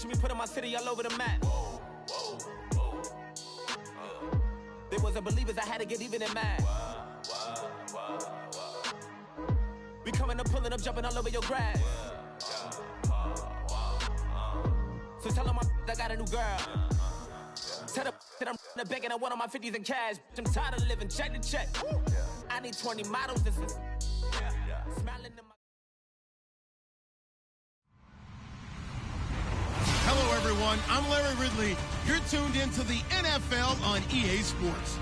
Picture me putting my city all over the map. They wasn't believers, I had to get even and mad. We coming up, pulling up, jumping all over your grass. So tell them I got a new girl. Tell them that I'm in the bank and I want all my 50s in cash. I'm tired of living check to check. I need 20 models. This is smiling in my. Hello, everyone. I'm Larry Ridley. You're tuned into the NFL on EA Sports.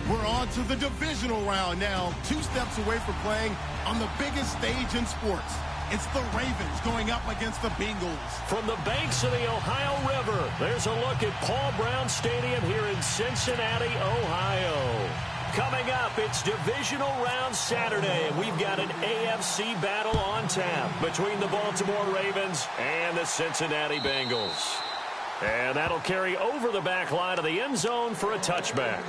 We're on to the divisional round now, 2 steps away from playing on the biggest stage in sports. It's the Ravens going up against the Bengals. From the banks of the Ohio River, there's a look at Paul Brown Stadium here in Cincinnati, Ohio. Coming up, it's divisional round Saturday, and we've got an AFC battle on tap between the Baltimore Ravens and the Cincinnati Bengals. And that'll carry over the back line of the end zone for a touchback.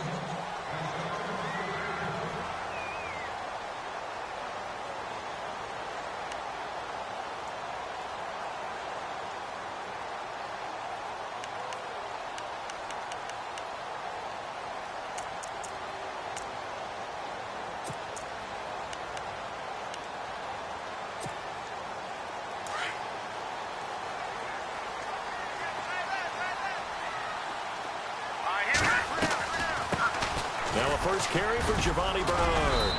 Now a first carry for Giovanni Bernard.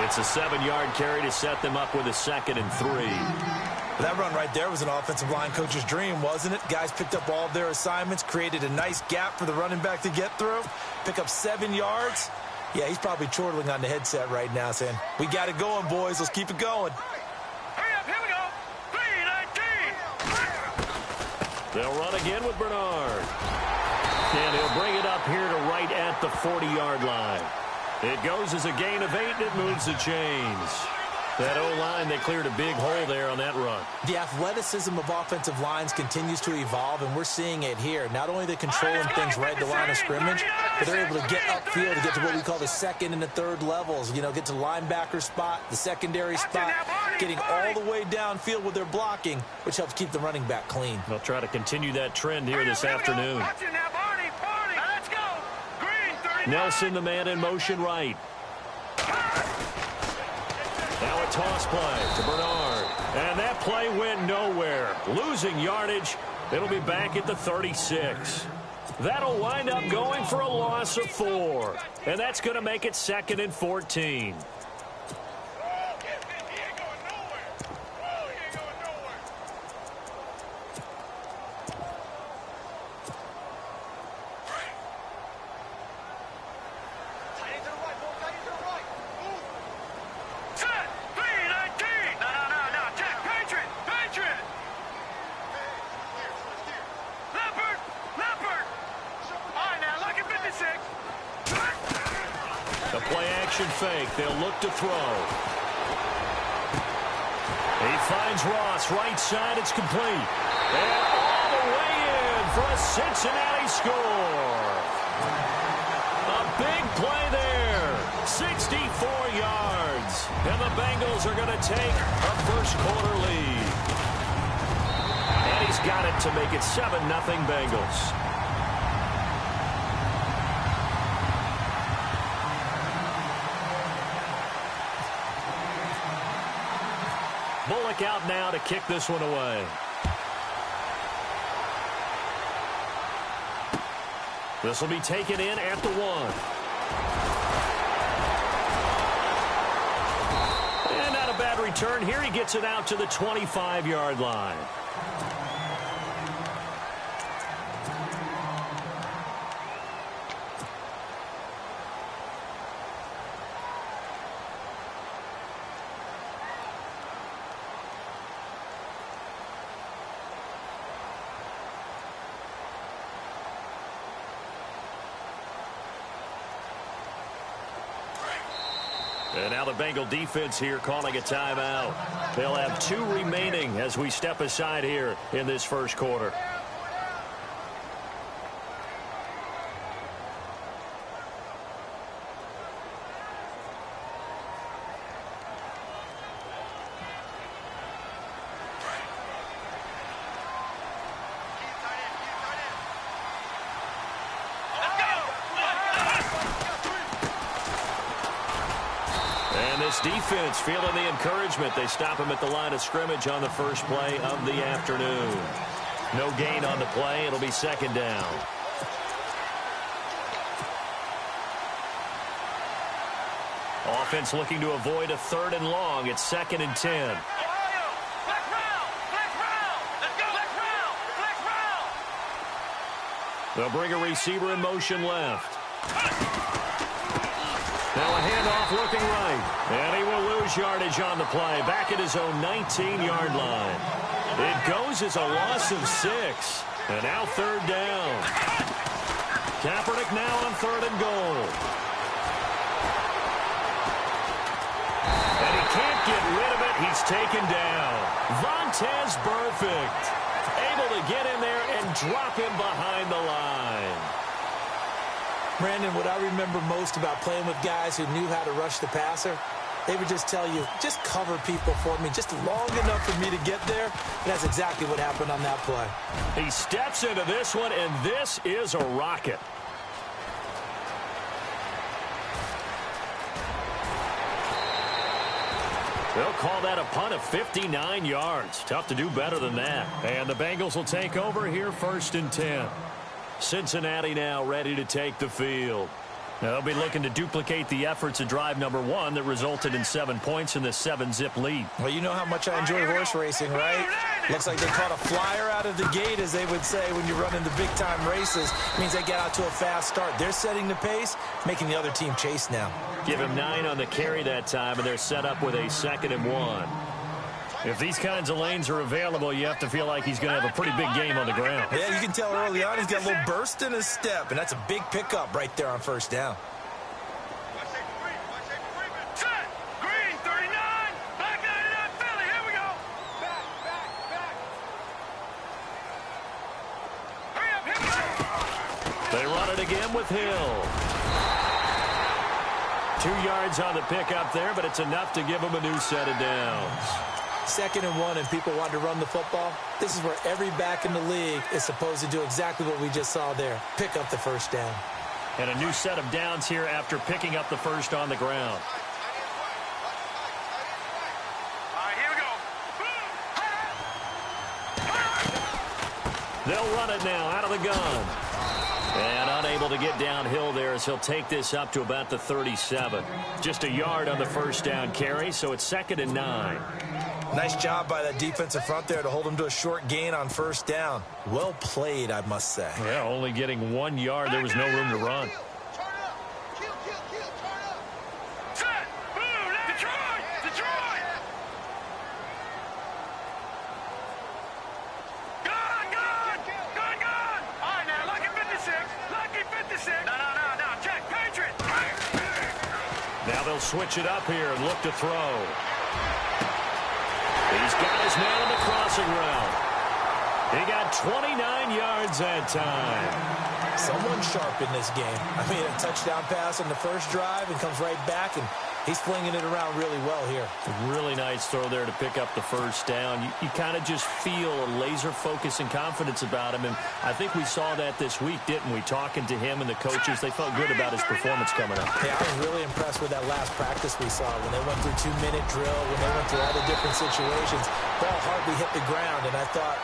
It's a 7-yard carry to set them up with a 2nd and 3. That run right there was an offensive line coach's dream, wasn't it? Guys picked up all of their assignments, created a nice gap for the running back to get through, pick up 7 yards. Yeah, he's probably chortling on the headset right now saying, we got it going, boys. Let's keep it going. Hurry up, here we go. 3-19. They'll run again with Bernard. And he'll bring it up here to right at the 40-yard line. It goes as a gain of 8, and it moves the chains. That O-line, they cleared a big hole there on that run. The athleticism of offensive lines continues to evolve, and we're seeing it here. Not only are they controlling things right at the line of scrimmage, but they're able to get upfield to get to what we call the 2nd and the 3rd levels. You know, get to the linebacker spot, the secondary spot, getting all the way downfield with their blocking, which helps keep the running back clean. They'll try to continue that trend here this afternoon. Nelson, the man in motion right. Now a toss play to Bernard. And that play went nowhere. Losing yardage. It'll be back at the 36. That'll wind up going for a loss of 4. And that's going to make it 2nd and 14. Fake. They'll look to throw. He finds Ross. Right side. It's complete. And all the way in for a Cincinnati score. A big play there. 64 yards. And the Bengals are going to take a first-quarter lead. And he's got it to make it 7-0 Bengals. Bullock out now to kick this one away. This will be taken in at the 1. And not a bad return. Here he gets it out to the 25-yard line. And now the Bengal defense here calling a timeout. They'll have 2 remaining as we step aside here in this first quarter. Colts defense feeling the encouragement. They stop him at the line of scrimmage on the first play of the afternoon. No gain on the play. It'll be second down. Offense looking to avoid a 3rd and long. It's 2nd and 10. They'll bring a receiver in motion left. Now a handoff looking right. And he will lose yardage on the play. Back at his own 19-yard line. It goes as a loss of 6. And now 3rd down. Kaepernick now on 3rd and goal. And he can't get rid of it. He's taken down. Vontaze Burfict able to get in there and drop him behind the line. Brandon, what I remember most about playing with guys who knew how to rush the passer, they would just tell you, just cover people for me, just long enough for me to get there. And that's exactly what happened on that play. He steps into this one, and this is a rocket. They'll call that a punt of 59 yards. Tough to do better than that. And the Bengals will take over here 1st and 10. Cincinnati now ready to take the field. They'll be looking to duplicate the efforts of drive number 1 that resulted in 7 points in the 7-zip lead. Well, you know how much I enjoy horse racing, right? Looks like they caught a flyer out of the gate, as they would say when you're running the big-time races. It means they get out to a fast start. They're setting the pace, making the other team chase now. Give him 9 on the carry that time, and they're set up with a 2nd and 1. If these kinds of lanes are available, you have to feel like he's going to have a pretty big game on the ground. Yeah, you can tell early on he's got a little burst in his step, and that's a big pickup right there on 1st down. Set. Green, 39. Back 99, Philly. Here we go. Back. Hurry up, here we go. They run it again with Hill. 2 yards on the pickup there, but it's enough to give him a new set of downs. 2nd and 1, and people want to run the football. This is where every back in the league is supposed to do exactly what we just saw there. Pick up the 1st down. And a new set of downs here after picking up the 1st on the ground. All right, here we go. They'll run it now out of the gun. And unable to get downhill there as he'll take this up to about the 37. Just a yard on the 1st down carry, so it's 2nd and 9. Nice job by that defensive front there to hold him to a short gain on 1st down. Well played, I must say. Yeah, only getting 1 yard. There was no room to run. Set. Boom. Detroit. Gone. All right, now, lucky 56. No. Check. Patriot. Now they'll switch it up here and look to throw. He's got his man on the crossing route. He got 29 yards that time. Someone sharp in this game. I mean, a touchdown pass on the 1st drive and comes right back, and he's flinging it around really well here. Really nice throw there to pick up the 1st down. You kind of just feel a laser focus and confidence about him, and I think we saw that this week, didn't we? Talking to him and the coaches, they felt good about his performance coming up. Yeah, I was really impressed with that last practice we saw when they went through 2-minute drill, when they went through all the different situations. Ball hardly hit the ground, and I thought,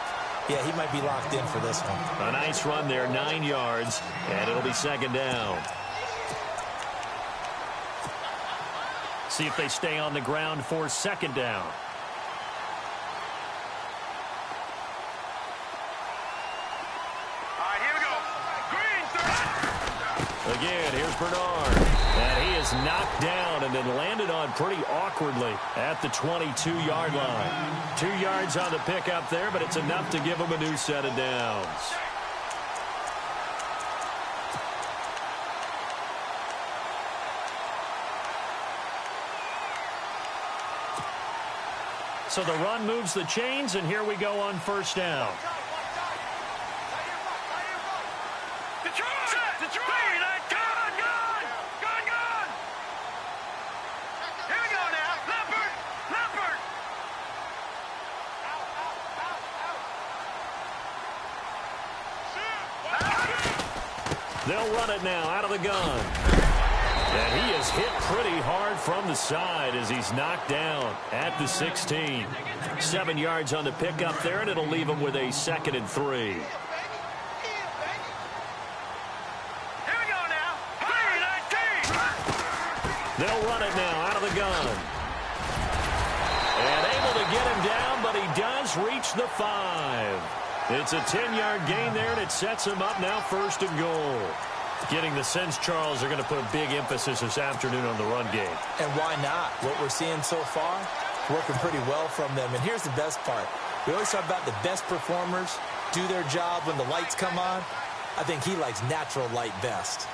yeah, he might be locked in for this one. A nice run there, 9 yards, and it'll be 2nd down. See if they stay on the ground for 2nd down. All right, here we go. Green, 30. Again, here's Bernard. And he is knocked down and then landed on pretty awkwardly at the 22-yard line. 2 yards on the pickup there, but it's enough to give him a new set of downs. So the run moves the chains, and here we go on 1st down. They'll run it now out of the gun. And he is hit pretty hard from the side as he's knocked down at the 16. 7 yards on the pickup there, and it'll leave him with a 2nd and 3. They'll run it now out of the gun. And able to get him down, but he does reach the 5. It's a 10-yard gain there, and it sets him up now 1st and goal. Getting the sense, Charles, they're going to put a big emphasis this afternoon on the run game. And why not? What we're seeing so far, working pretty well from them. And here's the best part. We always talk about the best performers do their job when the lights come on. I think he likes natural light best.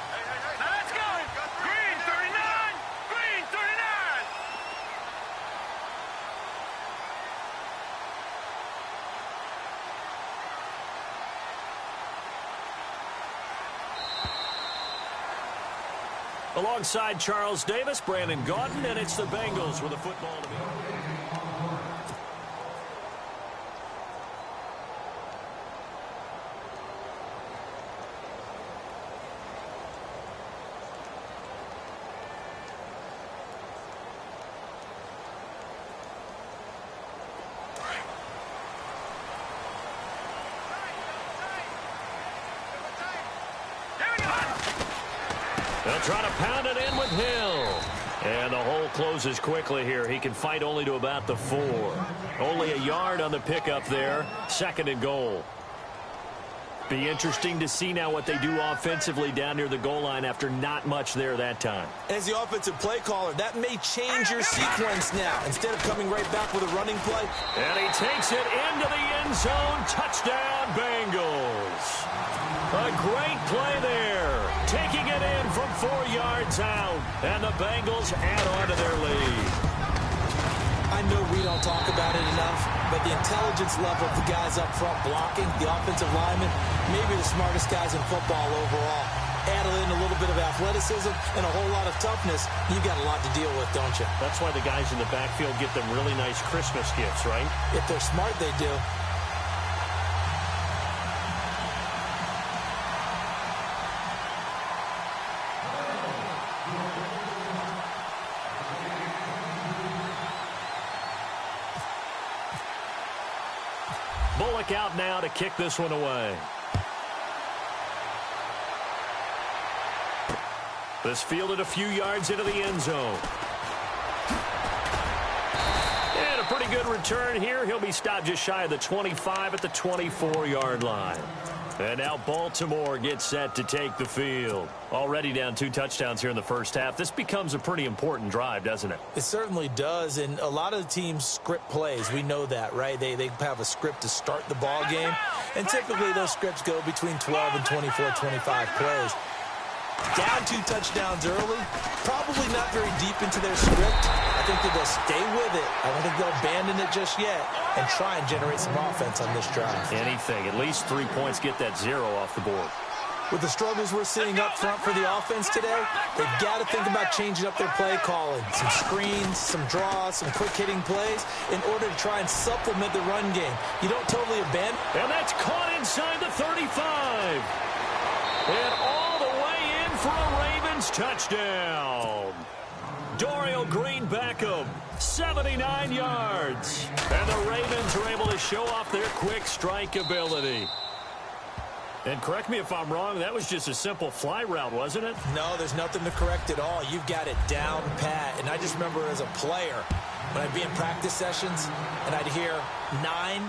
Alongside Charles Davis, Brandon Gaudin, and it's the Bengals with a football to be. They'll try to pound it in with Hill. And the hole closes quickly here. He can fight only to about the 4. Only a yard on the pickup there. 2nd and goal. Be interesting to see now what they do offensively down near the goal line after not much there that time. As the offensive play caller, that may change your sequence now. Instead of coming right back with a running play. And he takes it into the end zone. Touchdown, Bengals. A great play there. Taking it in from 4 yards out. And the Bengals add on to their lead. I know we don't talk about it enough, but the intelligence level of the guys up front blocking, the offensive linemen, maybe the smartest guys in football overall. Add in a little bit of athleticism and a whole lot of toughness, you've got a lot to deal with, don't you? That's why the guys in the backfield get them really nice Christmas gifts, right? If they're smart, they do. Bullock out now to kick this one away. This fielded a few yards into the end zone. And a pretty good return here. He'll be stopped just shy of the 25 at the 24-yard line. And now Baltimore gets set to take the field. Already down 2 touchdowns here in the first half. This becomes a pretty important drive, doesn't it? It certainly does, and a lot of the teams script plays. We know that, right? They have a script to start the ball game, and typically those scripts go between 12 and 24, 25 plays. Down 2 touchdowns early, probably not very deep into their script. I think that they'll stay with it. I don't think they'll abandon it just yet and try and generate some offense on this drive. Anything. At least 3 points, get that 0 off the board. With the struggles we're seeing up front for the offense today, they've got to think about changing up their play calling. Some screens, some draws, some quick-hitting plays in order to try and supplement the run game. You don't totally abandon. And that's caught inside the 35. And all the way in for a Ravens touchdown. Dorial Green Beckham, 79 yards. And the Ravens are able to show off their quick strike ability. And correct me if I'm wrong, that was just a simple fly route, wasn't it? No, there's nothing to correct at all. You've got it down pat. And I just remember as a player, when I'd be in practice sessions and I'd hear 9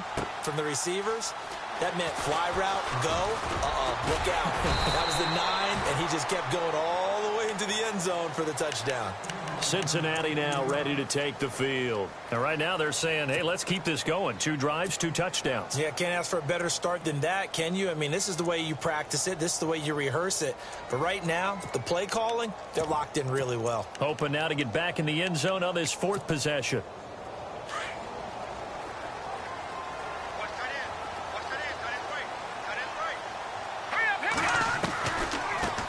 from the receivers, that meant fly route, go, look out. That was the 9, and he just kept going all the way into the end zone for the touchdown. Cincinnati now ready to take the field. And right now they're saying, hey, let's keep this going. 2 drives, 2 touchdowns. Yeah, can't ask for a better start than that, can you? I mean, this is the way you practice it. This is the way you rehearse it. But right now, the play calling, they're locked in really well. Hoping now to get back in the end zone on this 4th possession.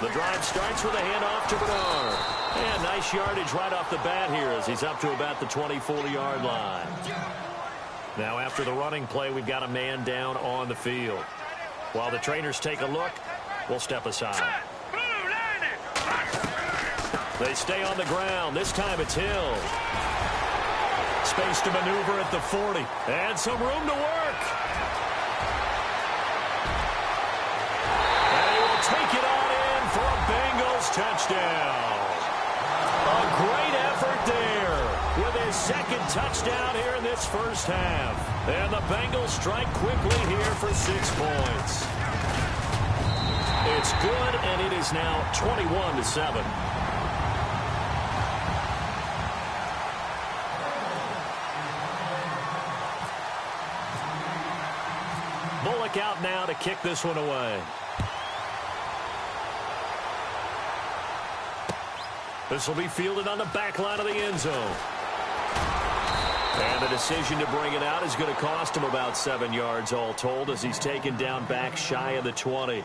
The drive starts with a handoff to Bernard. And nice yardage right off the bat here as he's up to about the 24-yard line. Now after the running play, we've got a man down on the field. While the trainers take a look, we'll step aside. They stay on the ground. This time it's Hill. Space to maneuver at the 40. And some room to work. And he will take it on in for a Bengals touchdown. A great effort there with his second touchdown here in this first half. And the Bengals strike quickly here for 6 points. It's good, and it is now 21-7. Bullock out now to kick this one away. This will be fielded on the back line of the end zone. And the decision to bring it out is going to cost him about 7 yards all told as he's taken down back shy of the 20.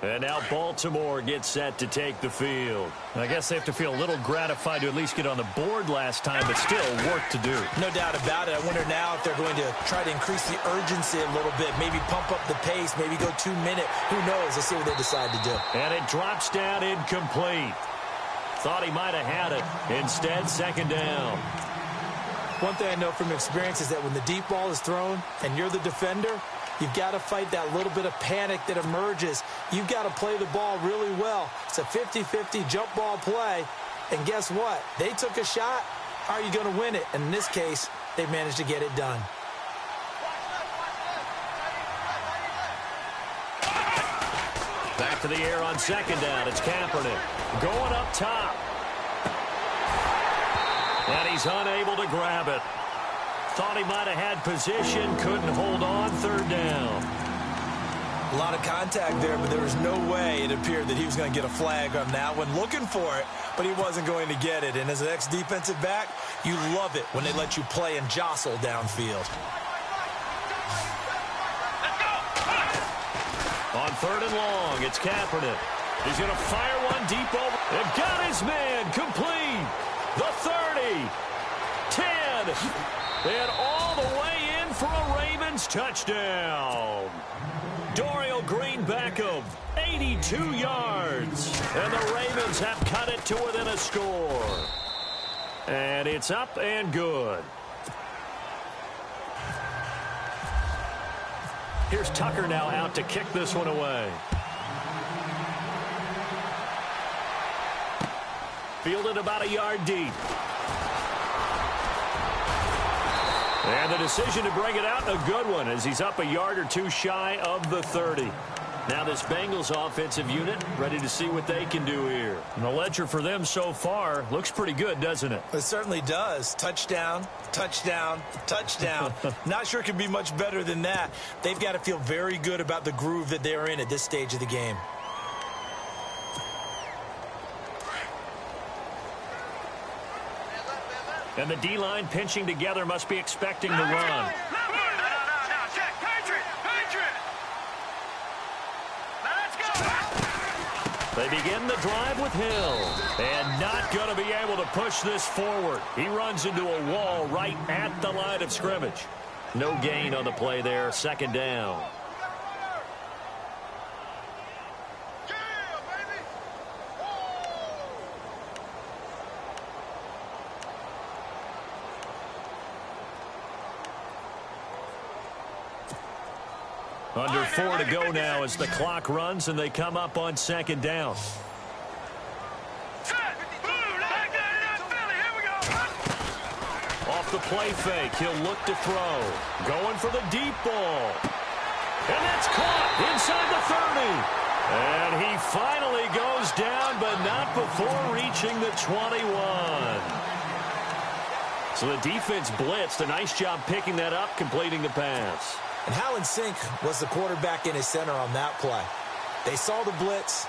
And now Baltimore gets set to take the field. I guess they have to feel a little gratified to at least get on the board last time, but still work to do. No doubt about it. I wonder now if they're going to try to increase the urgency a little bit, maybe pump up the pace, maybe go 2 minute. Who knows? Let's see what they decide to do. And it drops down incomplete. Thought he might have had it. Instead, second down. One thing I know from experience is that when the deep ball is thrown and you're the defender, you've got to fight that little bit of panic that emerges. You've got to play the ball really well. It's a 50-50 jump ball play. And guess what? They took a shot. How are you going to win it? And in this case, they managed to get it done. Back to the air on second down. It's Kaepernick going up top. And he's unable to grab it. Thought he might have had position, couldn't hold on, third down. A lot of contact there, but there was no way it appeared that he was going to get a flag on that one. Looking for it, but he wasn't going to get it. And as an ex-defensive back, you love it when they let you play and jostle downfield. On third and long, it's Kaepernick. He's going to fire one deep over. And got his man complete. The 30. 10. And all the way in for a Ravens touchdown. Dorial Green Beckham, 82 yards. And the Ravens have cut it to within a score. And it's up and good. Here's Tucker now out to kick this one away. Fielded about a yard deep. And the decision to bring it out, a good one, as he's up a yard or two shy of the 30. Now this Bengals offensive unit ready to see what they can do here. And the ledger for them so far looks pretty good, doesn't it? It certainly does. Touchdown, touchdown, touchdown. Not sure it can be much better than that. They've got to feel very good about the groove that they're in at this stage of the game. And the D-line pinching together must be expecting the run. They begin the drive with Hill. And not going to be able to push this forward. He runs into a wall right at the line of scrimmage. No gain on the play there. Second down. Under 4 to go now as the clock runs and they come up on second down. Off the play fake, he'll look to throw. Going for the deep ball. And that's caught inside the 30. And he finally goes down, but not before reaching the 21. So the defense blitzed. A nice job picking that up, completing the pass. And how in sync was the quarterback in his center on that play? They saw the blitz,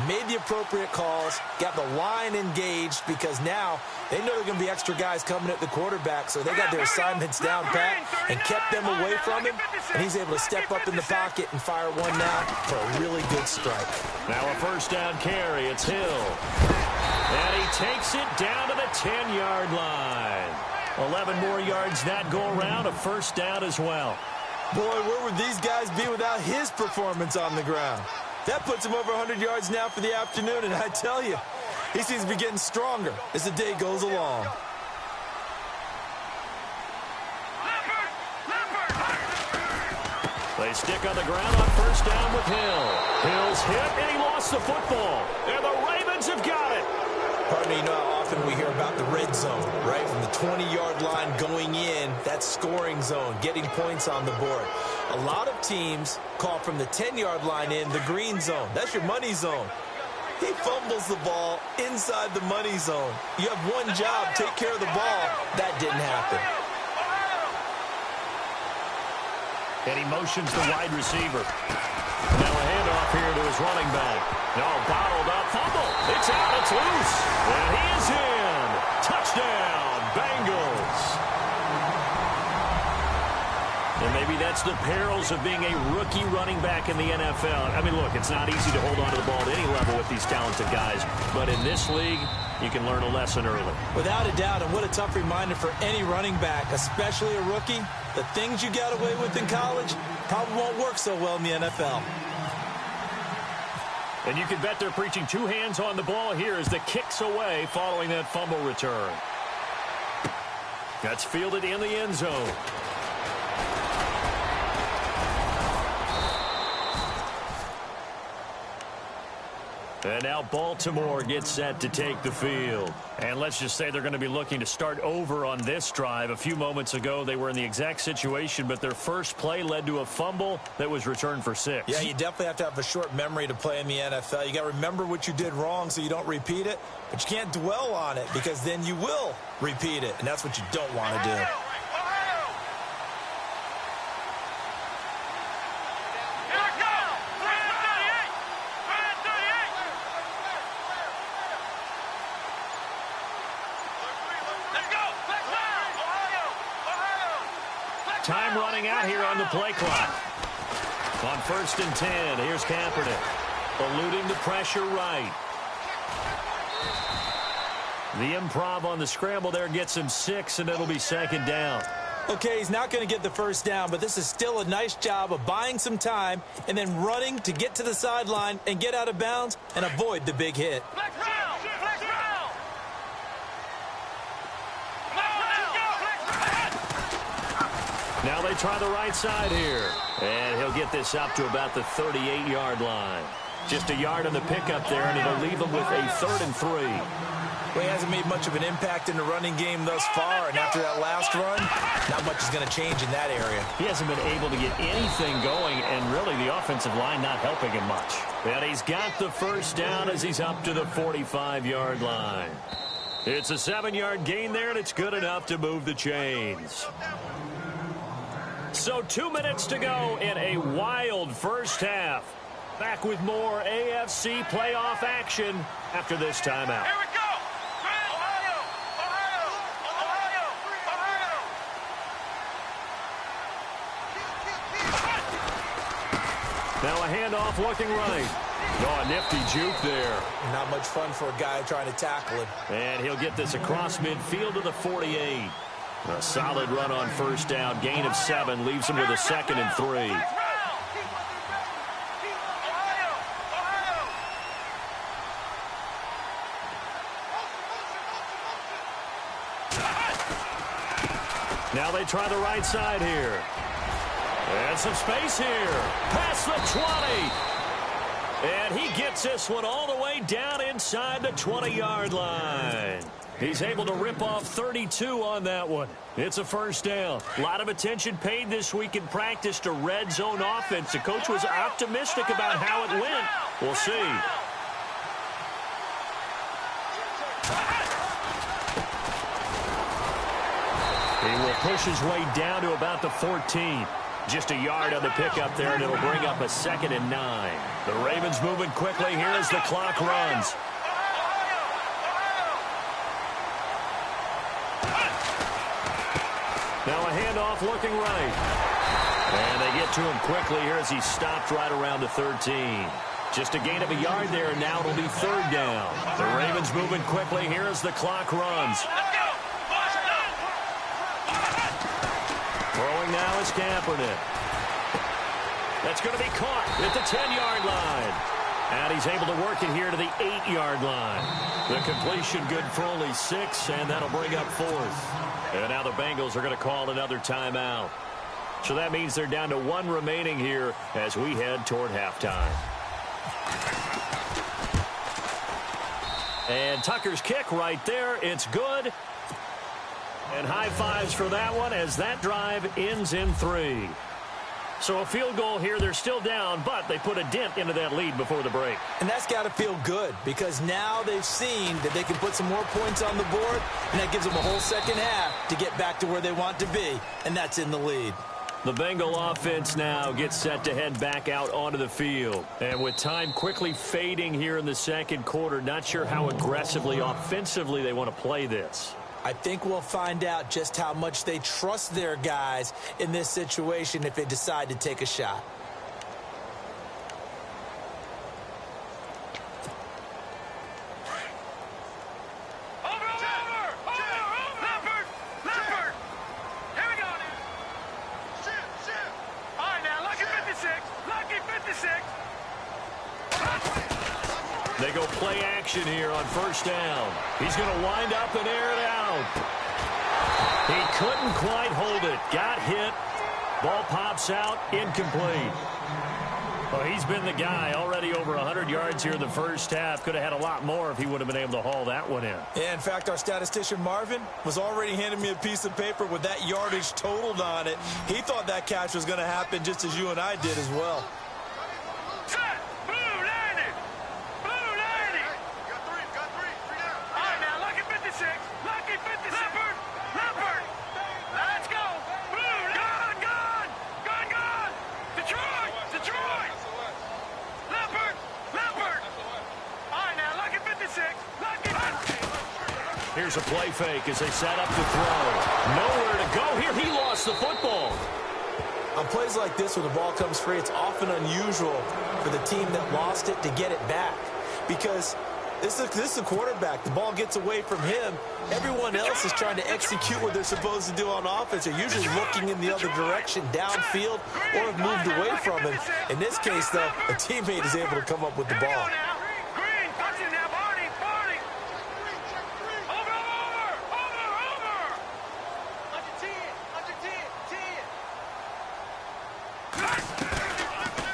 made the appropriate calls, got the line engaged because now they know there are going to be extra guys coming at the quarterback, so they got their assignments down pat and kept them away from him, and he's able to step up in the pocket and fire one now for a really good strike. Now a first down carry. It's Hill. And he takes it down to the 10-yard line. 11 more yards that go around, a first down as well. Boy, where would these guys be without his performance on the ground? That puts him over 100 yards now for the afternoon, and I tell you, he seems to be getting stronger as the day goes along. They stick on the ground on first down with Hill. Hill's hit, and he lost the football. And the Ravens have got it. Pardon me, you know how often we hear about the red zone, right? From the 20-yard line going in, that scoring zone, getting points on the board. A lot of teams call from the 10-yard line in the green zone. That's your money zone. He fumbles the ball inside the money zone. You have one job, take care of the ball. That didn't happen. And he motions the wide receiver. Now a handoff here to his running back. No, bottled up, fumble. It's out, it's loose. And he is in. Touchdown, Bengals. And maybe that's the perils of being a rookie running back in the NFL. I mean, look, it's not easy to hold on to the ball at any level with these talented guys. But in this league, you can learn a lesson early. Without a doubt, and what a tough reminder for any running back, especially a rookie. The things you got away with in college probably won't work so well in the NFL. And you can bet they're preaching two hands on the ball here as the kick's away following that fumble return. That's fielded in the end zone. And now Baltimore gets set to take the field. And let's just say they're going to be looking to start over on this drive. A few moments ago, they were in the exact situation, but their first play led to a fumble that was returned for 6. Yeah, you definitely have to have a short memory to play in the NFL. You got to remember what you did wrong so you don't repeat it, but you can't dwell on it because then you will repeat it, and that's what you don't want to do. Time running out here on the play clock. On 1st and 10, here's Kaepernick. Eluding the pressure right. The improv on the scramble there gets him 6, and it'll be 2nd down. Okay, he's not going to get the first down, but this is still a nice job of buying some time and then running to get to the sideline and get out of bounds and avoid the big hit. Now they try the right side here. And he'll get this up to about the 38-yard line. Just a yard on the pickup there, and it'll leave him with a 3rd and 3. Well, he hasn't made much of an impact in the running game thus far, and after that last run, not much is going to change in that area. He hasn't been able to get anything going, and really the offensive line not helping him much. And he's got the first down as he's up to the 45-yard line. It's a 7-yard gain there, and it's good enough to move the chains. So 2 minutes to go in a wild first half. Back with more AFC playoff action after this timeout. Here we go! Ohio! Ohio! Ohio! Ohio! Now a handoff looking right. Oh, a nifty juke there. Not much fun for a guy trying to tackle him. And he'll get this across midfield to the 48. A solid run on first down. Gain of 7 leaves him with a 2nd and 3. Now they try the right side here. And some space here. Past the 20. And he gets this one all the way down inside the 20-yard line. He's able to rip off 32 on that one. It's a first down. A lot of attention paid this week in practice to red zone offense. The coach was optimistic about how it went. We'll see. He will push his way down to about the 14. Just a yard on the pickup there, and it'll bring up a 2nd and 9. The Ravens moving quickly here as the clock runs. Now a handoff looking right. And they get to him quickly here as he stopped right around the 13. Just a gain of a yard there, and now it'll be 3rd down. The Ravens moving quickly here as the clock runs. throwing now is Kaepernick. That's going to be caught at the 10-yard line. And he's able to work it here to the 8-yard line. The completion good for only 6, and that'll bring up 4th. And now the Bengals are going to call another timeout. So that means they're down to 1 remaining here as we head toward halftime. And Tucker's kick right there. It's good. And high fives for that one as that drive ends in 3. So a field goal here. They're still down, but they put a dent into that lead before the break. And that's got to feel good because now they've seen that they can put some more points on the board, and that gives them a whole second half to get back to where they want to be, and that's in the lead. The Bengal offense now gets set to head back out onto the field. And with time quickly fading here in the second quarter, not sure how aggressively, offensively they want to play this. I think we'll find out just how much they trust their guys in this situation if they decide to take a shot. They go play action here on first down. He's going to wind up and air it out. He couldn't quite hold it. Got hit. Ball pops out. Incomplete. Well, he's been the guy already over 100 yards here in the first half. Could have had a lot more if he would have been able to haul that one in. Yeah, in fact, our statistician Marvin was already handing me a piece of paper with that yardage totaled on it. He thought that catch was going to happen just as you and I did as well. Here's a play fake as they set up to throw. Nowhere to go here. He lost the football. On plays like this, when the ball comes free, it's often unusual for the team that lost it to get it back. Because this is a quarterback. The ball gets away from him. Everyone else is trying to execute what they're supposed to do on offense. They're usually looking in the other direction, downfield, or have moved away from him. In this case, though, a teammate is able to come up with the ball.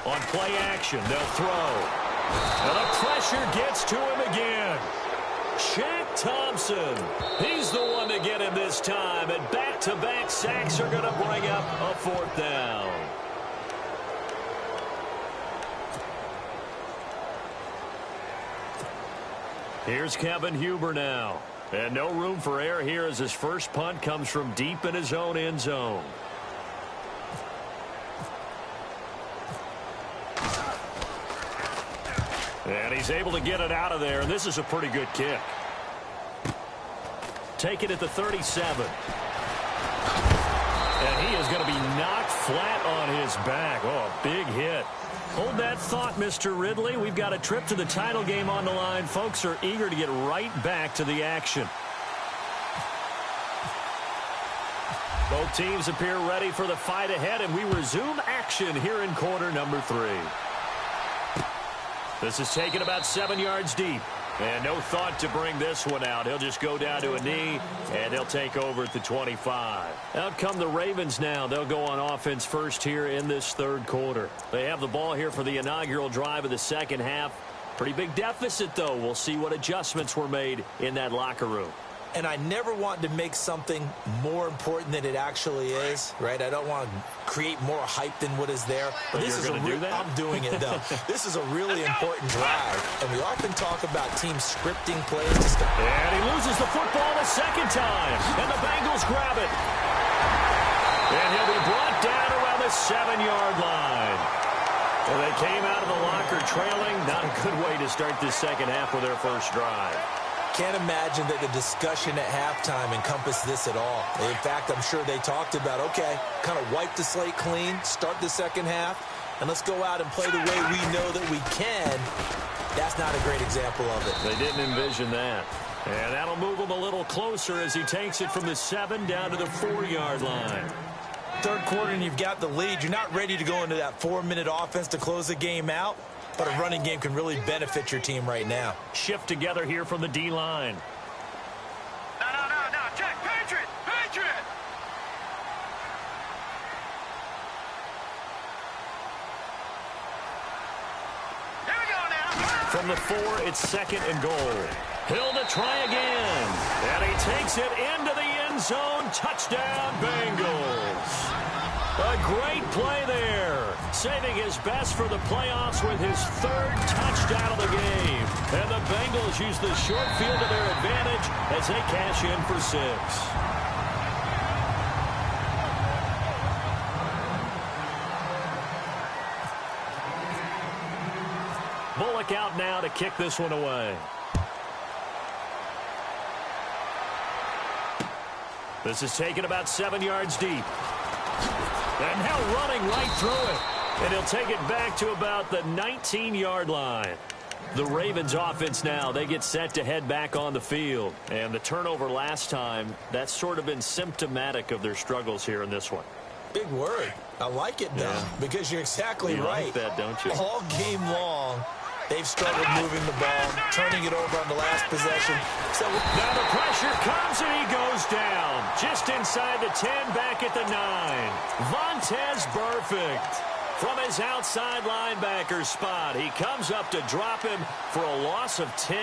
On play action, they'll throw. And the pressure gets to him again. Shaq Thompson. He's the one to get him this time. And back-to-back sacks are going to bring up a 4th down. Here's Kevin Huber now. And no room for error here as his first punt comes from deep in his own end zone. And he's able to get it out of there, and this is a pretty good kick. Take it at the 37. And he is going to be knocked flat on his back. Oh, a big hit. Hold that thought, Mr. Ridley. We've got a trip to the title game on the line. Folks are eager to get right back to the action. Both teams appear ready for the fight ahead, and we resume action here in quarter number 3. This is taken about 7 yards deep. And no thought to bring this one out. He'll just go down to a knee, and they'll take over at the 25. Out come the Ravens now. They'll go on offense first here in this third quarter. They have the ball here for the inaugural drive of the second half. Pretty big deficit, though. We'll see what adjustments were made in that locker room. And I never want to make something more important than it actually is, right? I don't want to create more hype than what is there. But this is I'm doing it, though. This is a really important drive. And we often talk about teams scripting plays to stop. And he loses the football a second time. And the Bengals grab it. And he'll be brought down around the 7-yard line. Well, they came out of the locker trailing. Not a good way to start this second half with their first drive. Can't imagine that the discussion at halftime encompassed this at all. In fact, I'm sure they talked about, okay, kind of wipe the slate clean, start the second half, and let's go out and play the way we know that we can. That's not a great example of it. They didn't envision that. And that'll move him a little closer as he takes it from the 7 down to the 4-yard line. third quarter and you've got the lead, you're not ready to go into that 4-minute offense to close the game out, but a running game can really benefit your team right now. Shift together here from the D-line. No, check, Patriot! Here we go now! From the 4, it's 2nd and goal. Hill to try again. And he takes it into the end zone. Touchdown, Bengals. A great play there. Saving his best for the playoffs with his 3rd touchdown of the game. And the Bengals use the short field to their advantage as they cash in for 6. Bullock out now to kick this one away. This is taken about 7 yards deep. And now running right through it. And he'll take it back to about the 19-yard line. The Ravens offense now, they get set to head back on the field. And the turnover last time, that's sort of been symptomatic of their struggles here in this one. Big word. I like it, though, because you're exactly right. You like that, don't you? All game long, they've struggled moving the ball, turning it over on the last possession. So now the pressure comes and he goes down. Just inside the 10, back at the 9. Vontaze Burfict from his outside linebacker spot. He comes up to drop him for a loss of 10.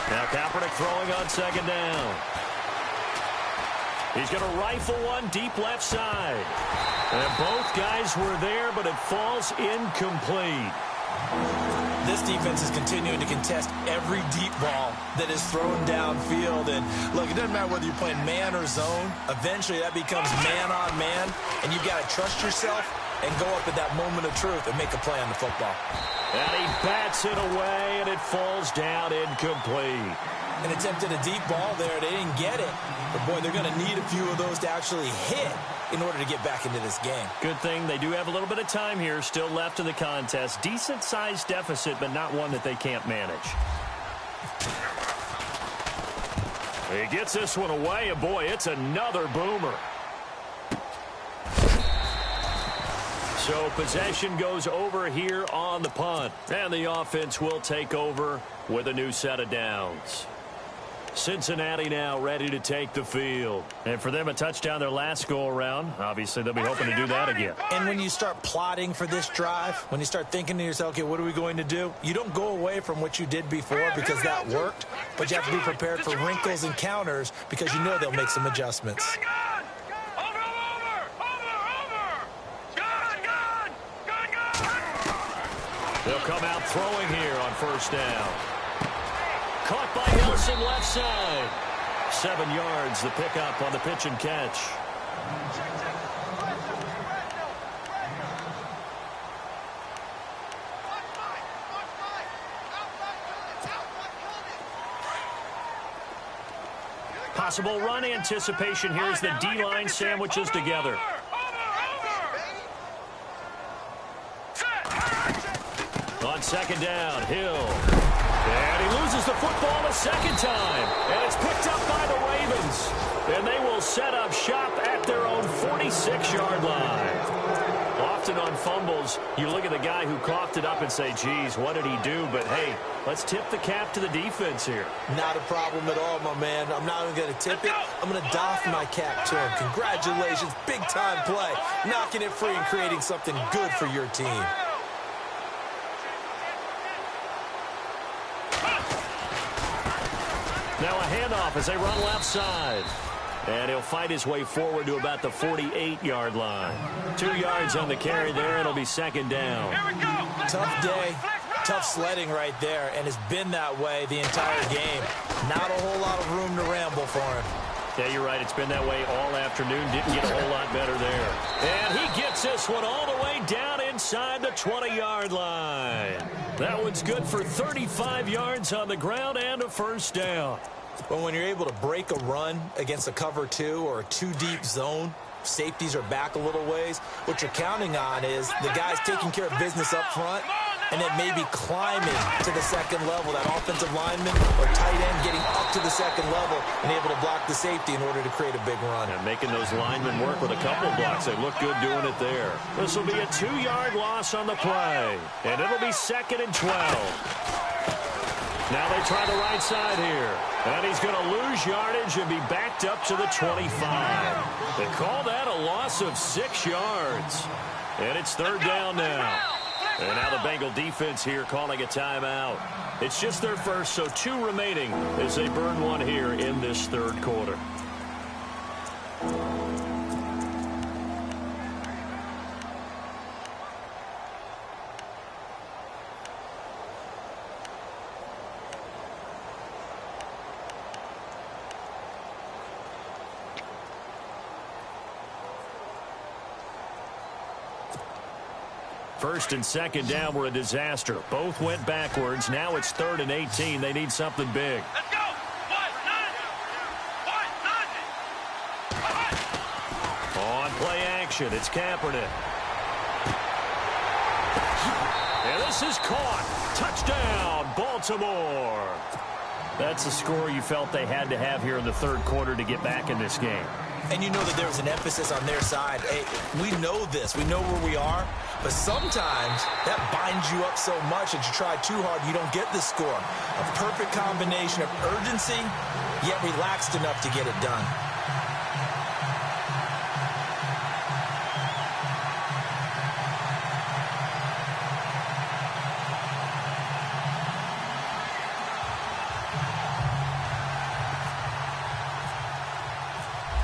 Now Kaepernick throwing on 2nd down. He's going to rifle one deep left side. And both guys were there, but it falls incomplete. This defense is continuing to contest every deep ball that is thrown downfield. And, look, it doesn't matter whether you're playing man or zone. Eventually, that becomes man on man. And you've got to trust yourself and go up at that moment of truth and make a play on the football. And he bats it away, and it falls down incomplete. And attempted a deep ball there. They didn't get it. But, boy, they're going to need a few of those to actually hit in order to get back into this game. Good thing they do have a little bit of time here still left in the contest. Decent-sized deficit, but not one that they can't manage. He gets this one away, and boy, it's another boomer. So possession goes over here on the punt. And the offense will take over with a new set of downs. Cincinnati now ready to take the field. And for them, a touchdown their last go-around. Obviously, they'll be hoping to do that again. And when you start plotting for this drive, when you start thinking to yourself, okay, what are we going to do? You don't go away from what you did before because that worked, but you have to be prepared for wrinkles and counters because you know they'll make some adjustments. They'll come out throwing here on 1st down. Caught by Nelson left side. 7 yards, the pickup on the pitch and catch. Possible run anticipation here as the D-line sandwiches together. On 2nd down, Hill. And he loses the football a 2nd time. And it's picked up by the Ravens. And they will set up shop at their own 46-yard line. Often on fumbles, you look at the guy who coughed it up and say, geez, what did he do? But, hey, let's tip the cap to the defense here. Not a problem at all, my man. I'm not even going to tip it. I'm going to doff my cap to him. Congratulations. Big-time play. Knocking it free and creating something good for your team. Now a handoff as they run left side. And he'll fight his way forward to about the 48-yard line. 2 yards on the carry there. It'll be 2nd down. Tough day. Tough sledding right there. And it's been that way the entire game. Not a whole lot of room to ramble for him. Yeah, you're right. It's been that way all afternoon. Didn't get a whole lot better there. And he gets this one all the way down inside the 20-yard line. That one's good for 35 yards on the ground and a 1st down. But when you're able to break a run against a cover 2 or a 2-deep zone, safeties are back a little ways. What you're counting on is the guys taking care of business up front and then maybe climbing to the second level. That offensive lineman or tight end getting up to the second level and able to block the safety in order to create a big run. And making those linemen work with a couple blocks. They look good doing it there. This will be a 2-yard loss on the play, and it'll be 2nd and 12. Now they try the right side here. And he's going to lose yardage and be backed up to the 25. They call that a loss of 6 yards. And it's 3rd down now. And now the Bengal defense here calling a timeout. It's just their first, so 2 remaining as they burn one here in this 3rd quarter. First and second down were a disaster. Both went backwards. Now it's 3rd and 18. They need something big. Let's go. On play action, it's Kaepernick. And this is caught. Touchdown, Baltimore. That's a score you felt they had to have here in the 3rd quarter to get back in this game. And you know that there was an emphasis on their side. Hey, we know this. We know where we are. But sometimes that binds you up so much that you try too hard, you don't get the score. A perfect combination of urgency, yet relaxed enough to get it done.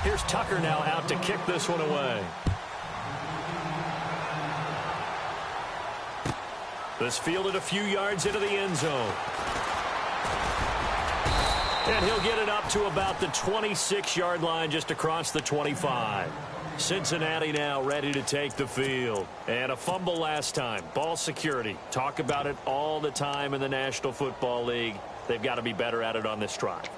Here's Tucker now out to kick this one away. This fielded a few yards into the end zone. And he'll get it up to about the 26-yard line just across the 25. Cincinnati now ready to take the field. And a fumble last time. Ball security. Talk about it all the time in the National Football League. They've got to be better at it on this drive.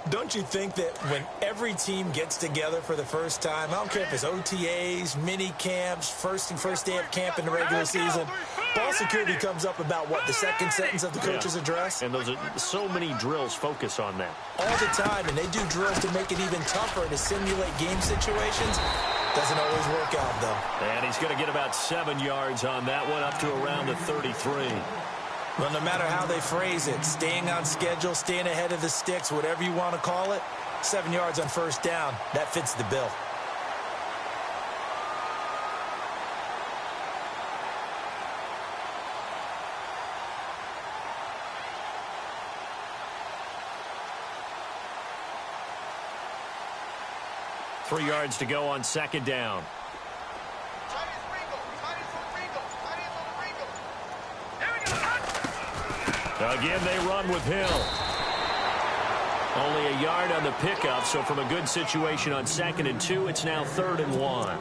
Don't you think that when every team gets together for the first time, I don't care if it's OTAs, mini camps, first day of camp in the regular season, ball security comes up about, what, the second sentence of the coach's address? And those are so many drills focus on that. All the time, and they do drills to make it even tougher to simulate game situations. Doesn't always work out, though. And he's going to get about 7 yards on that one, up to around the 33. Well, no matter how they phrase it, staying on schedule, staying ahead of the sticks, whatever you want to call it, 7 yards on first down, that fits the bill. Three yards to go on second down. Again, they run with Hill. Only a yard on the pickup, so from a good situation on 2nd and 2, it's now 3rd and 1.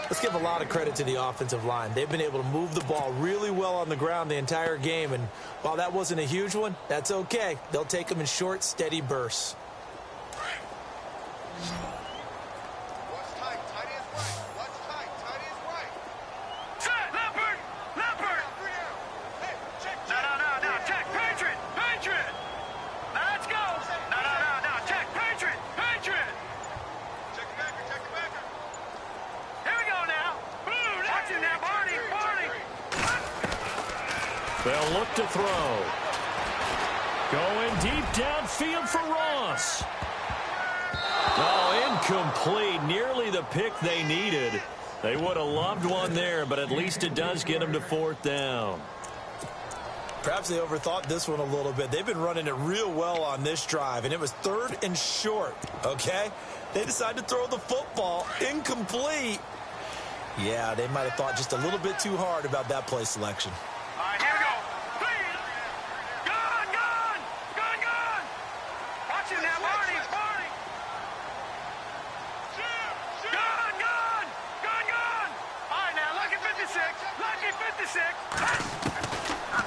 Let's give a lot of credit to the offensive line. They've been able to move the ball really well on the ground the entire game, and while that wasn't a huge one, that's okay. They'll take them in short, steady bursts. They'll look to throw. Going deep downfield for Ross. Oh, incomplete. Nearly the pick they needed. They would have loved one there, but at least it does get them to 4th down. Perhaps they overthought this one a little bit. They've been running it real well on this drive, and it was 3rd and short, okay? They decided to throw the football incomplete. Yeah, they might have thought just a little bit too hard about that play selection. All right, here we go. Gun! Watch it now, Barney. Gun! All right, now, lucky 56.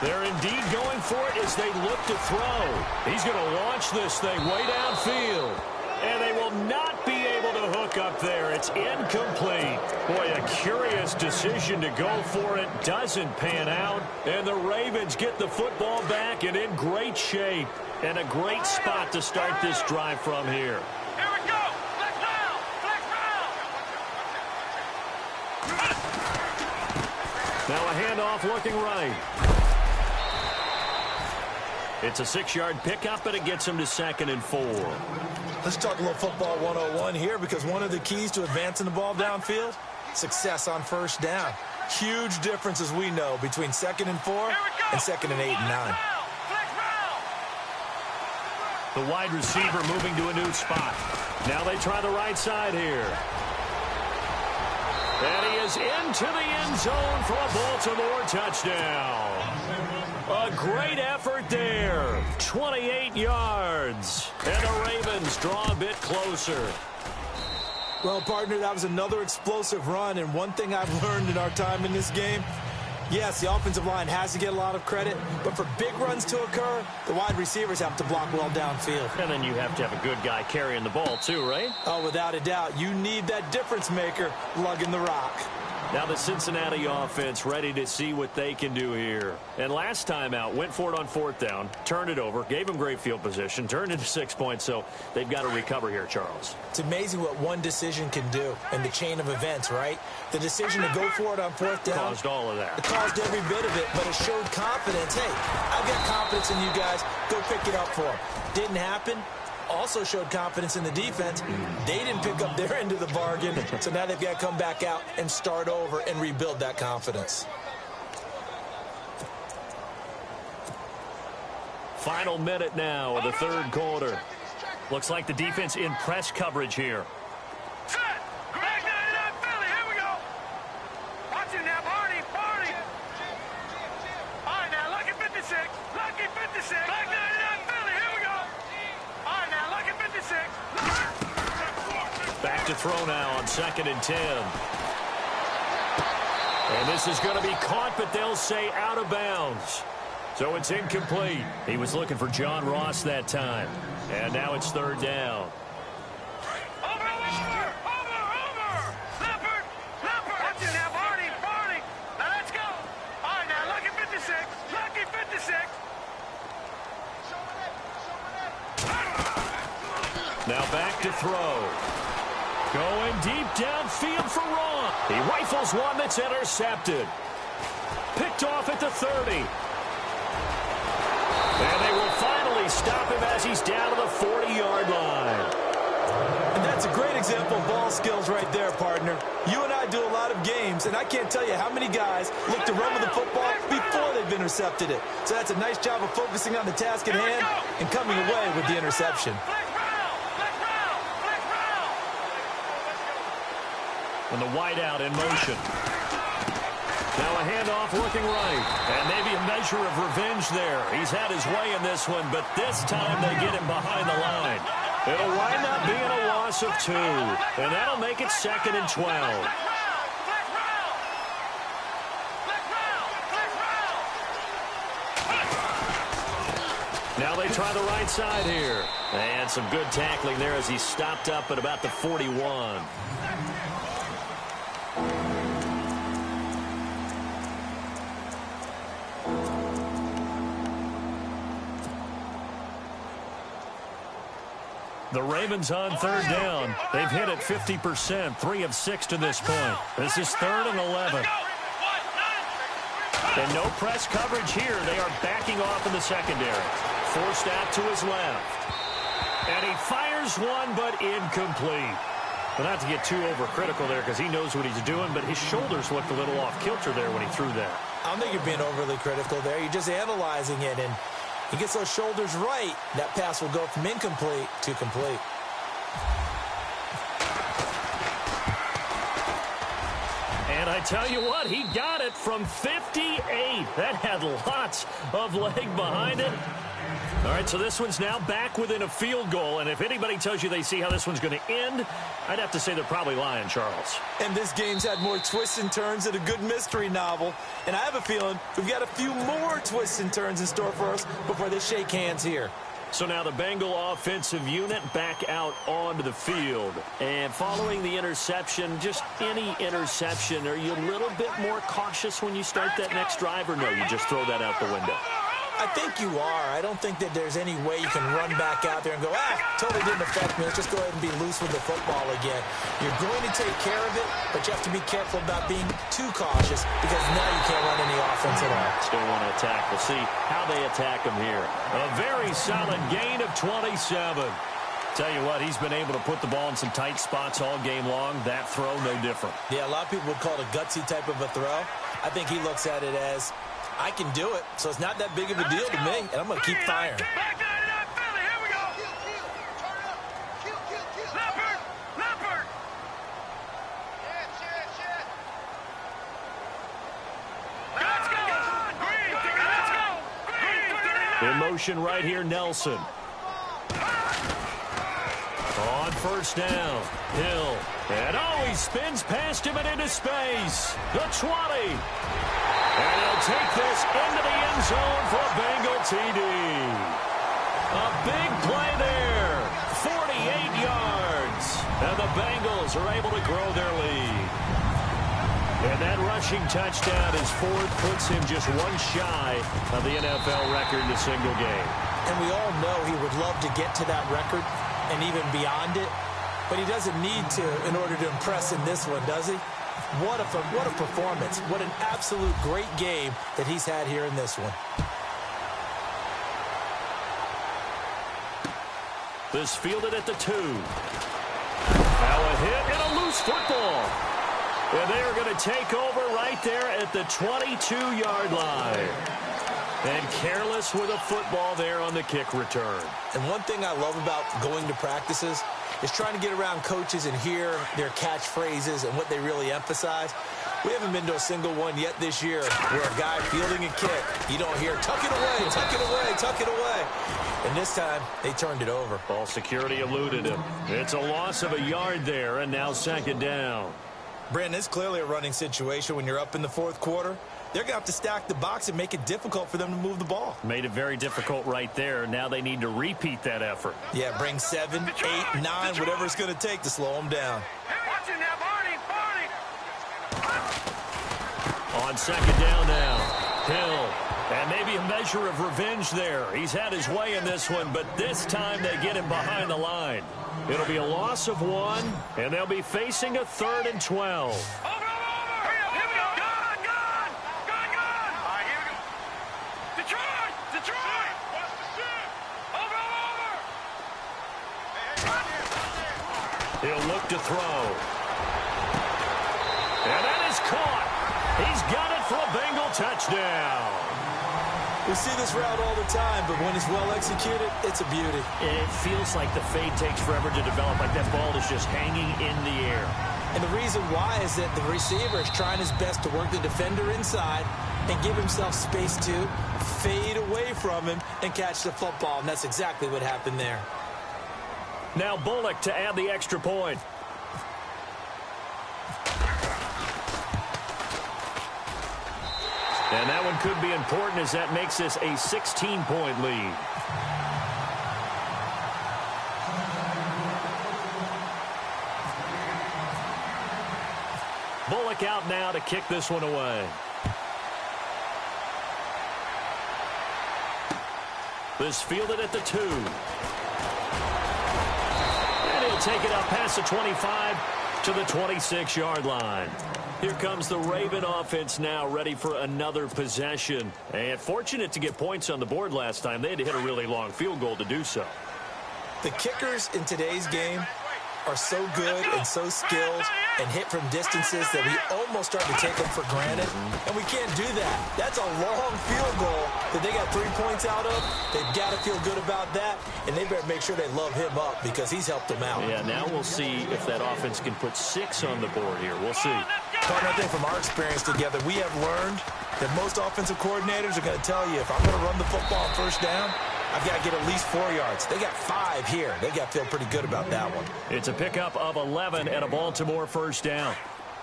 They're indeed going for it as they look to throw. He's going to launch this thing way downfield. And they will not be able to the hook up there. It's incomplete. Boy, a curious decision to go for it. Doesn't pan out. And the Ravens get the football back and in great shape. And a great spot to start this drive from here. Here we go. Flex round. Flex round. Now a handoff looking right. It's a 6-yard pickup, and it gets him to 2nd and 4. Let's talk a little football 101 here, because one of the keys to advancing the ball downfield, success on first down. Huge difference, as we know, between 2nd and 4 and 2nd and 8 and 9. The wide receiver moving to a new spot. Now they try the right side here. And he is into the end zone for a Baltimore touchdown. A great effort there. 28 yards. And the Ravens draw a bit closer. Well, partner, that was another explosive run, and one thing I've learned in our time in this game, yes, the offensive line has to get a lot of credit, but for big runs to occur, the wide receivers have to block well downfield. And then you have to have a good guy carrying the ball too, right? Oh, without a doubt. You need that difference maker lugging the rock. Now the Cincinnati offense ready to see what they can do here. And last time out, went for it on 4th down, turned it over, gave them great field position, turned into 6 points, so they've got to recover here, Charles. It's amazing what one decision can do in the chain of events, right? The decision to go for it on 4th down caused all of that. It caused every bit of it, but it showed confidence. Hey, I've got confidence in you guys. Go pick it up for them. Didn't happen. Also showed confidence in the defense. They didn't pick up their end of the bargain, so now they've got to come back out and start over and rebuild that confidence. Final minute now of the 3rd quarter. Looks like the defense in press coverage here. Set. Back 99 Philly. Here we go. Watch it now, Barney. Barney. All right, now, Lucky 56. Lucky 56. Back 99 Philly. Here we go. All right, now, Lucky 56. Back to throw now on 2nd and 10. And this is going to be caught, but they'll say out of bounds. So it's incomplete. He was looking for John Ross that time. And now it's 3rd down. Over. Leopard. Watch it now, Barney. Now, let's go. All right, now, Lucky 56. Lucky 56. Now back to throw. Going deep downfield for Ron. He rifles one that's intercepted. Picked off at the 30. And they will finally stop him as he's down to the 40-yard line. And that's a great example of ball skills right there, partner. You and I do a lot of games, and I can't tell you how many guys look to run with the football before they've intercepted it. So that's a nice job of focusing on the task at hand and coming away with the interception. And the wideout in motion. Now a handoff looking right. And maybe a measure of revenge there. He's had his way in this one, but this time they get him behind the line. It'll wind up being a loss of 2. And that'll make it 2nd and 12. Now they try the right side here. And some good tackling there as he stopped up at about the 41. The Ravens on 3rd down. They've hit it 50%, 3 of 6 to this point. This is 3rd and 11. And no press coverage here. They are backing off in the secondary. Forced out to his left. And he fires one, but incomplete. But not to get too overcritical there because he knows what he's doing, but his shoulders looked a little off kilter there when he threw that. I don't think you're being overly critical there. You're just analyzing it, and he gets those shoulders right. That pass will go from incomplete to complete. And I tell you what, he got it from 58. That had lots of leg behind it. All right, so this one's now back within a field goal. And if anybody tells you they see how this one's going to end, I'd have to say they're probably lying, Charles. And this game's had more twists and turns than a good mystery novel. And I have a feeling we've got a few more twists and turns in store for us before they shake hands here. So now the Bengal offensive unit back out onto the field. And following the interception, just any interception, are you a little bit more cautious when you start that next drive, or no, you just throw that out the window? I think you are. I don't think that there's any way you can run back out there and go, totally didn't affect me. Let's just go ahead and be loose with the football again. You're going to take care of it, but you have to be careful about being too cautious because now you can't run any offense at all. Still want to attack. We'll see how they attack him here. A very solid gain of 27. Tell you what, he's been able to put the ball in some tight spots all game long. That throw, no different. Yeah, a lot of people would call it a gutsy type of a throw. I think he looks at it as, I can do it, so it's not that big of a deal to me, and I'm going to keep firing. Back 99 Philly, here we go. Turn up. Leopard. Let's go. Green, let's go. In motion right here, Nelson. On first down, Hill. And he spins past him and into space. The 20. And he'll take this into the end zone for a Bengal TD. A big play there. 48 yards. And the Bengals are able to grow their lead. And that rushing touchdown, his fourth, puts him just one shy of the NFL record in a single game. And we all know he would love to get to that record and even beyond it. But he doesn't need to in order to impress in this one, does he? What a performance. What an absolute great game that he's had here in this one. This fielded at the 2. Now a hit and a loose football. And they are going to take over right there at the 22-yard line. And careless with a football there on the kick return. And one thing I love about going to practices is trying to get around coaches and hear their catchphrases and what they really emphasize. We haven't been to a single one yet this year where a guy fielding a kick, you don't hear, tuck it away, tuck it away, tuck it away. And this time, they turned it over. Ball security eluded him. It's a loss of a yard there, and now second down. Brandon, it's clearly a running situation when you're up in the fourth quarter. They're going to have to stack the box and make it difficult for them to move the ball. Made it very difficult right there. Now they need to repeat that effort. Yeah, bring 7, 8, 9, whatever it's going to take to slow them down. Watch it now, Barney. On second down now, Hill. And maybe a measure of revenge there. He's had his way in this one, but this time they get him behind the line. It'll be a loss of 1, and they'll be facing a 3rd and 12. He'll look to throw. And that is caught. He's got it for a Bengal touchdown. We see this route all the time, but when it's well executed, it's a beauty. It feels like the fade takes forever to develop, like that ball is just hanging in the air. And the reason why is that the receiver is trying his best to work the defender inside and give himself space to fade away from him and catch the football, and that's exactly what happened there. Now Bullock to add the extra point. And that one could be important as that makes this a 16-point lead. Bullock out now to kick this one away. This fielded at the 2. And he'll take it up past the 25 to the 26-yard line. Here comes the Raven offense now, ready for another possession. And fortunate to get points on the board last time. They had to hit a really long field goal to do so. The kickers in today's game are so good and so skilled and hit from distances that we almost start to take them for granted. And we can't do that. That's a long field goal that they got 3 points out of. They've got to feel good about that, and they better make sure they love him up because he's helped them out. Yeah, now we'll see if that offense can put 6 on the board here. We'll see. Partner, I think from our experience together, we have learned that most offensive coordinators are going to tell you, if I'm going to run the football on first down, I've got to get at least 4 yards. They got 5 here. They got to feel pretty good about that one. It's a pickup of 11 and a Baltimore first down.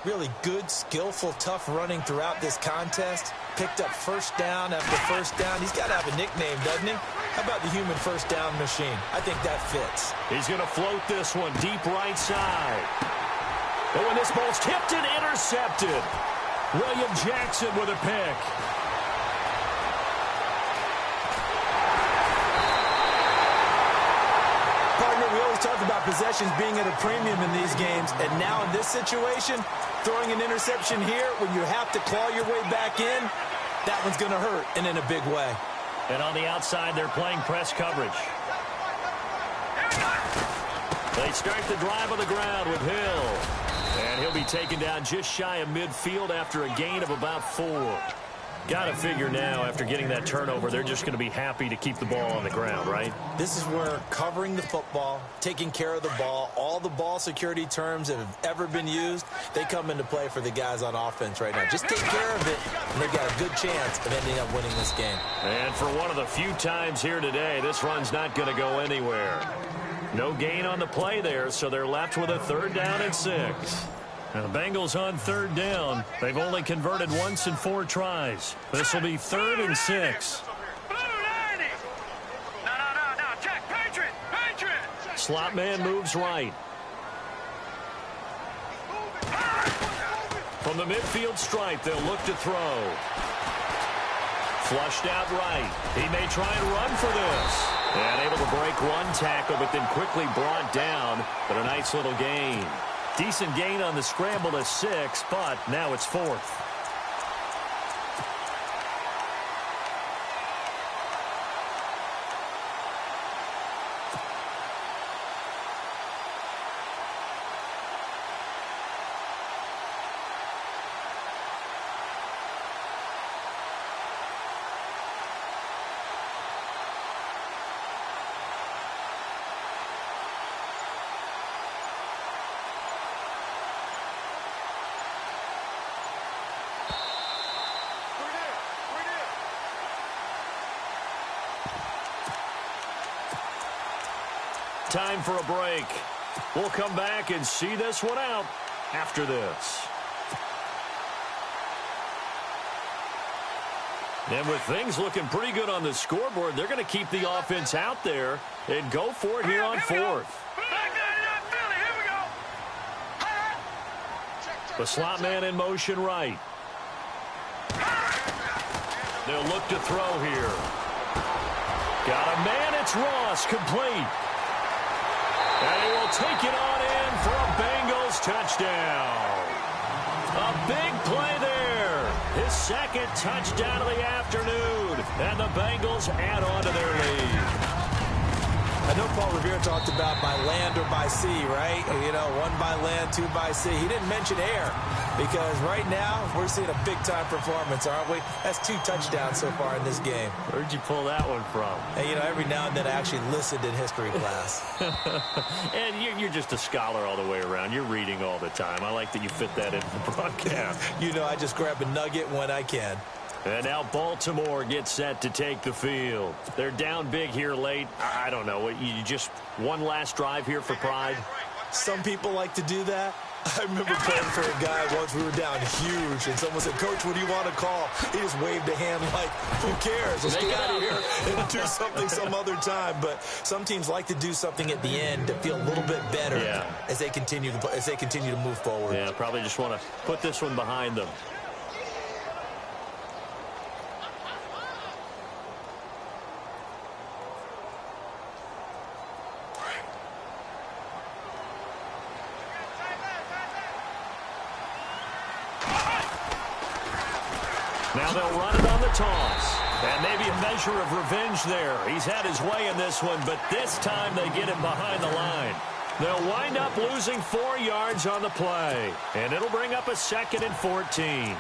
Really good, skillful, tough running throughout this contest. Picked up first down after first down. He's got to have a nickname, doesn't he? How about the human first down machine? I think that fits. He's going to float this one deep right side. But when this ball's tipped and intercepted, William Jackson with a pick. Partner, we always talk about possessions being at a premium in these games, and now in this situation, throwing an interception here when you have to claw your way back in, that one's going to hurt, and in a big way. And on the outside, they're playing press coverage. They start the drive on the ground with Hill. And he'll be taken down just shy of midfield after a gain of about 4. Got to figure now, after getting that turnover, they're just going to be happy to keep the ball on the ground, right? This is where covering the football, taking care of the ball, all the ball security terms that have ever been used, they come into play for the guys on offense right now. Just take care of it, and they've got a good chance of ending up winning this game. And for one of the few times here today, this run's not going to go anywhere. No gain on the play there, so they're left with a 3rd down and 6. Now the Bengals on 3rd down. They've only converted once in 4 tries. This will be 3rd and 6. No, check. Patriot. Slot man moves right. From the midfield stripe, they'll look to throw. Flushed out right. He may try and run for this. And able to break one tackle, but then quickly brought down. But a nice little gain. Decent gain on the scramble to 6, but now it's 4th. Time for a break. We'll come back and see this one out after this. And with things looking pretty good on the scoreboard, they're going to keep the offense out there and go for it here on 4th. The slot man in motion right. They'll look to throw here. Got a man, it's Ross, complete. And he will take it on in for a Bengals touchdown. A big play there. His 2nd touchdown of the afternoon. And the Bengals add on to their lead. I know Paul Revere talked about by land or by sea, right? You know, 1 by land, 2 by sea. He didn't mention air because right now we're seeing a big-time performance, aren't we? That's 2 touchdowns so far in this game. Where'd you pull that one from? Hey, you know, every now and then I actually listened in history class. And you're just a scholar all the way around. You're reading all the time. I like that you fit that into the broadcast. You know, I just grab a nugget when I can. And now Baltimore gets set to take the field. They're down big here late. I don't know. You just one last drive here for pride? Some people like to do that. I remember playing for a guy once. We were down huge, and someone said, "Coach, what do you want to call?" He just waved a hand like, who cares? Let's get out of here and do something some other time. But some teams like to do something at the end to feel a little bit better as they continue to move forward. Yeah, probably just want to put this one behind them. Now they'll run it on the toss. And maybe a measure of revenge there. He's had his way in this one, but this time they get him behind the line. They'll wind up losing 4 yards on the play. And it'll bring up a 2nd and 14.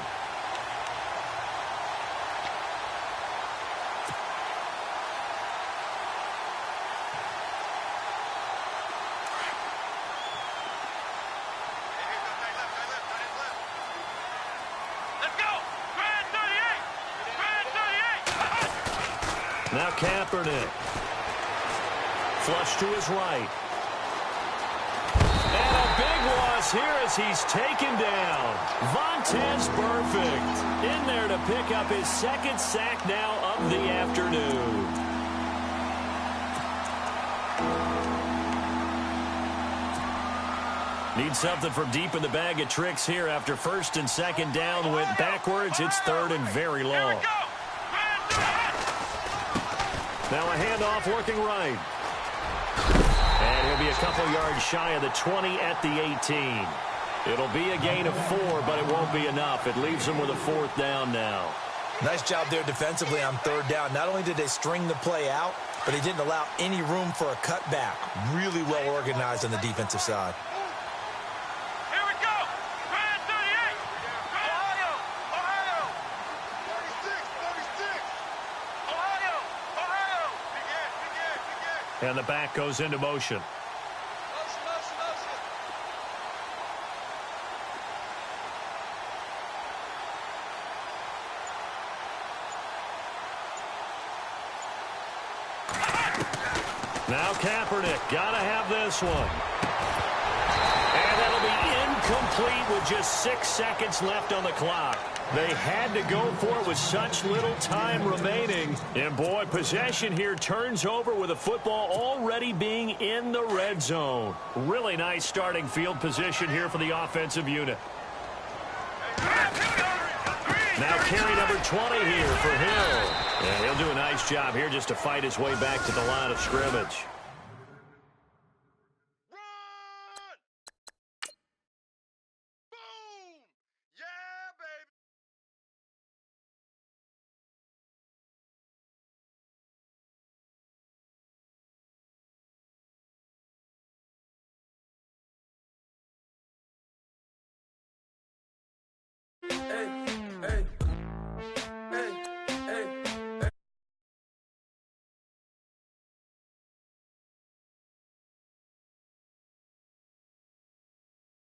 Now Kaepernick. Flush to his right. And a big loss here as he's taken down. Vontaze Burfict in there to pick up his 2nd sack now of the afternoon. Need something from deep in the bag of tricks here after first and second down went backwards. It's third and very long. Now a handoff looking right. And he'll be a couple yards shy of the 20 at the 18. It'll be a gain of 4, but it won't be enough. It leaves them with a fourth down now. Nice job there defensively on third down. Not only did they string the play out, but they didn't allow any room for a cutback. Really well organized on the defensive side. Here we go. Grand 38. Ohio. Ohio. 36. Ohio. Begin. And the back goes into motion. Motion. Now Kaepernick, gotta have this one. And that'll be incomplete with just 6 seconds left on the clock. They had to go for it with such little time remaining. And boy, possession here turns over with the football already being in the red zone. Really nice starting field position here for the offensive unit. Now carry number 20 here for Hill. And he'll do a nice job here just to fight his way back to the line of scrimmage. Run! Boom! Yeah, baby! Hey.